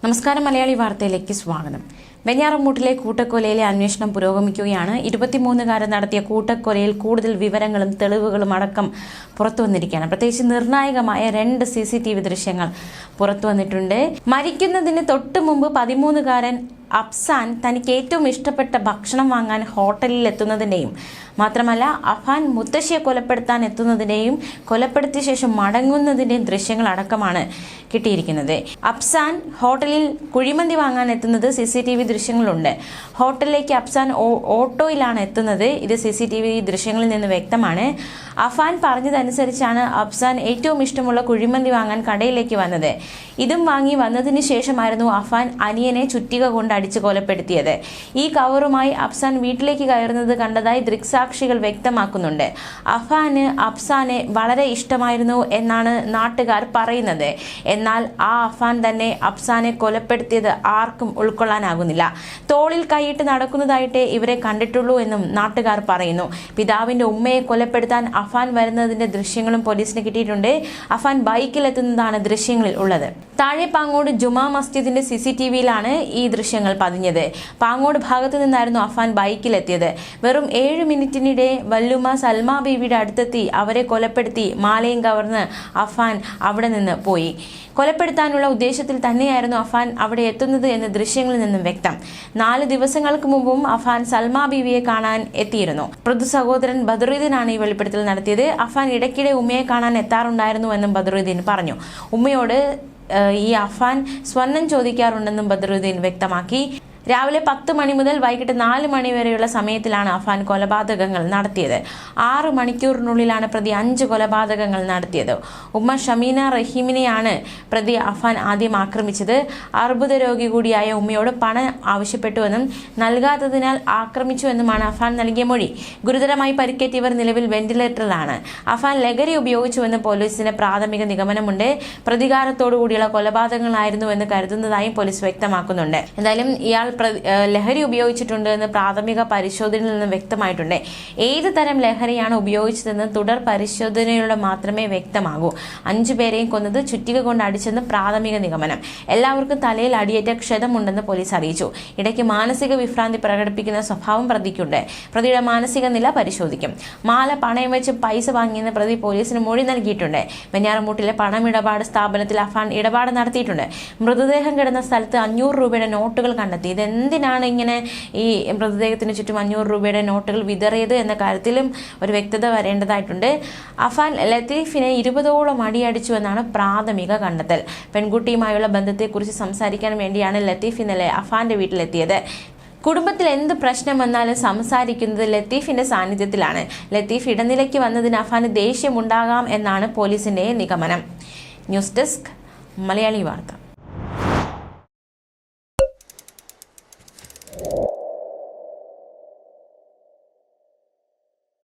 നമസ്കാരം. മലയാളി വാർത്തയിലേക്ക് സ്വാഗതം. വെഞ്ഞാറമൂട്ടിലെ കൂട്ടക്കൊലയിലെ അന്വേഷണം പുരോഗമിക്കുകയാണ്. 23കാരൻ നടത്തിയ കൂട്ടക്കൊലയിൽ കൂടുതൽ വിവരങ്ങളും തെളിവുകളും അടക്കം പുറത്തുവന്നിരിക്കുകയാണ്. പ്രത്യേകിച്ച് നിർണായകമായ 2 CCTV ദൃശ്യങ്ങൾ പുറത്തുവന്നിട്ടുണ്ട്. മരിക്കുന്നതിന് തൊട്ട് മുമ്പ് 13കാരൻ അഫ്സാൻ തനിക്ക് ഏറ്റവും ഇഷ്ടപ്പെട്ട ഭക്ഷണം വാങ്ങാൻ ഹോട്ടലിൽ എത്തുന്നതിൻ്റെയും മാത്രമല്ല അഫാൻ മുത്തശ്ശിയെ കൊലപ്പെടുത്താൻ എത്തുന്നതിൻ്റെയും കൊലപ്പെടുത്തിയ ശേഷം മടങ്ങുന്നതിൻ്റെയും ദൃശ്യങ്ങൾ അടക്കമാണ് കിട്ടിയിരിക്കുന്നത്. അഫ്സാൻ ഹോട്ടലിൽ കുഴിമന്തി വാങ്ങാൻ എത്തുന്നത് CCTV ദൃശ്യങ്ങളുണ്ട്. ഹോട്ടലിലേക്ക് അഫ്സാൻ ഓട്ടോയിലാണ് എത്തുന്നത്. ഇത് CCTV ദൃശ്യങ്ങളിൽ നിന്ന് വ്യക്തമാണ്. അഫാൻ പറഞ്ഞതനുസരിച്ചാണ് അഫ്സാൻ ഏറ്റവും ഇഷ്ടമുള്ള കുഴിമന്തി വാങ്ങാൻ കടയിലേക്ക് വന്നത്. ഇതും വാങ്ങി വന്നതിന് ശേഷമായിരുന്നു അഫാൻ അനിയനെ ചുറ്റിക കൊണ്ട് അടിച്ച് കൊലപ്പെടുത്തിയത്. ഈ കവറുമായി അഫ്സാൻ വീട്ടിലേക്ക് കയറുന്നത് കണ്ടതായി ദൃക്സാക്ഷികൾ വ്യക്തമാക്കുന്നുണ്ട്. അഫ്സാനെ വളരെ ഇഷ്ടമായിരുന്നു എന്നാണ് നാട്ടുകാർ പറയുന്നത്. എന്നാൽ ആ അഫാൻ തന്നെ അഫ്സാനെ കൊലപ്പെടുത്തിയത് ആർക്കും ഉൾക്കൊള്ളാനാകുന്നില്ല. തോളിൽ കൈയിട്ട് നടക്കുന്നതായിട്ടേ ഇവരെ കണ്ടിട്ടുള്ളൂ എന്നും നാട്ടുകാർ പറയുന്നു. പിതാവിന്റെ ഉമ്മയെ കൊലപ്പെടുത്താൻ അഫാൻ വരുന്നതിന്റെ ദൃശ്യങ്ങളും പോലീസിന് കിട്ടിയിട്ടുണ്ട്. അഫാൻ ബൈക്കിലെത്തുന്നതാണ് ദൃശ്യങ്ങളിൽ ഉള്ളത്. താഴെ പാങ്ങോട് ജുമാ മസ്ജിദിന്റെ CCTVയിലാണ് ഈ ദൃശ്യങ്ങൾ പതിഞ്ഞത്. പാങ്ങോട് ഭാഗത്തു നിന്നായിരുന്നു അഫാൻ ബൈക്കിലെത്തിയത്. വെറും 7 മിനിറ്റിനിടെ വല്ലുമ സൽമ ബീവിയുടെ അടുത്തെത്തി അവരെ കൊലപ്പെടുത്തി മാലയും കവർന്ന് അഫാൻ അവിടെ നിന്ന് പോയി. കൊലപ്പെടുത്താനുള്ള ഉദ്ദേശത്തിൽ തന്നെയായിരുന്നു അഫാൻ അവിടെ എത്തുന്നത് എന്ന് ദൃശ്യങ്ങളിൽ നിന്നും വ്യക്തം. 4 ദിവസങ്ങൾക്ക് മുമ്പും അഫാൻ സൽമ ബീവിയെ കാണാൻ എത്തിയിരുന്നു. മൃദു സഹോദരൻ ബദറുദ്ദീനാണ് ഈ വെളിപ്പെടുത്തൽ നടത്തിയത്. അഫാൻ ഇടയ്ക്കിടെ ഉമ്മയെ കാണാൻ എത്താറുണ്ടായിരുന്നുവെന്നും ബദറുദ്ദീൻ പറഞ്ഞു. ഉമ്മയോട് ഈ അഫാൻ സ്വർണം ചോദിക്കാറുണ്ടെന്നും ബദറുദ്ദീൻ വ്യക്തമാക്കി. രാവിലെ 10 മണി മുതൽ വൈകിട്ട് 4 മണി വരെയുള്ള സമയത്തിലാണ് അഫാൻ കൊലപാതകങ്ങൾ നടത്തിയത്. 6 മണിക്കൂറിനുള്ളിലാണ് പ്രതി 5 കൊലപാതകങ്ങൾ നടത്തിയത്. ഉമ്മ ഷമീന റഹീമിനെയാണ് പ്രതി അഫാൻ ആദ്യം ആക്രമിച്ചത്. അർബുദ രോഗി കൂടിയായ ഉമ്മയോട് പണം ആവശ്യപ്പെട്ടുവെന്നും നൽകാത്തതിനാൽ ആക്രമിച്ചുവെന്നുമാണ് അഫാൻ നൽകിയ മൊഴി. ഗുരുതരമായി പരിക്കേറ്റവർ നിലവിൽ വെന്റിലേറ്ററിലാണ്. അഫാൻ ലഹരി ഉപയോഗിച്ചുവെന്ന് പോലീസിന് പ്രാഥമിക നിഗമനമുണ്ട്. പ്രതികാരത്തോടുകൂടിയുള്ള കൊലപാതകങ്ങളായിരുന്നുവെന്ന് കരുതുന്നതായും പോലീസ് വ്യക്തമാക്കുന്നുണ്ട്. എന്തായാലും ഇയാൾ ലഹരി ഉപയോഗിച്ചിട്ടുണ്ട് എന്ന് പ്രാഥമിക പരിശോധനയിൽ നിന്ന് വ്യക്തമായിട്ടുണ്ട്. ഏത് തരം ലഹരിയാണ് ഉപയോഗിച്ചതെന്ന് തുടർ പരിശോധനയിലൂടെ മാത്രമേ വ്യക്തമാകൂ. 5 പേരെയും കൊന്നത് ചുറ്റിക കൊണ്ട് അടിച്ചെന്ന് പ്രാഥമിക നിഗമനം. എല്ലാവർക്കും തലയിൽ അടിയേറ്റ ക്ഷതമുണ്ടെന്ന് പോലീസ് അറിയിച്ചു. ഇടയ്ക്ക് മാനസിക വിഭ്രാന്തി പ്രകടിപ്പിക്കുന്ന സ്വഭാവം പ്രതിക്കുണ്ട്. പ്രതിയുടെ മാനസിക നില പരിശോധിക്കും. മാല പണയം വെച്ച് പൈസ വാങ്ങിയെന്ന് പ്രതി പോലീസിന് മൊഴി നൽകിയിട്ടുണ്ട്. വെഞ്ഞാറമൂട്ടിലെ പണമിടപാട് സ്ഥാപനത്തിൽ അഫാൻ ഇടപാട് നടത്തിയിട്ടുണ്ട്. മൃതദേഹം കിടന്ന സ്ഥലത്ത് 500 രൂപയുടെ നോട്ടുകൾ കണ്ടെത്തി. ഇതെന്തിനാണ് ഇങ്ങനെ ഈ മൃതദേഹത്തിന് ചുറ്റും 500 രൂപയുടെ നോട്ടുകൾ വിതറിയത് എന്ന കാര്യത്തിലും ഒരു വ്യക്തത വരേണ്ടതായിട്ടുണ്ട്. അഫാൻ ലത്തീഫിനെ 20ഓളം അടിയടിച്ചു എന്നാണ് പ്രാഥമിക കണ്ടെത്തൽ. പെൺകുട്ടിയുമായുള്ള ബന്ധത്തെക്കുറിച്ച് സംസാരിക്കാൻ വേണ്ടിയാണ് ലത്തീഫ് ഇന്നലെ അഫാന്റെ വീട്ടിലെത്തിയത്. കുടുംബത്തിൽ എന്ത് പ്രശ്നം വന്നാലും സംസാരിക്കുന്നത് ലത്തീഫിന്റെ സാന്നിധ്യത്തിലാണ്. ലത്തീഫ് ഇടനിലയ്ക്ക് വന്നതിന് അഫാന് ദേഷ്യമുണ്ടാകാം എന്നാണ് പോലീസിന്റെ നിഗമനം. ന്യൂസ് ഡെസ്ക് മലയാളി വാർത്ത.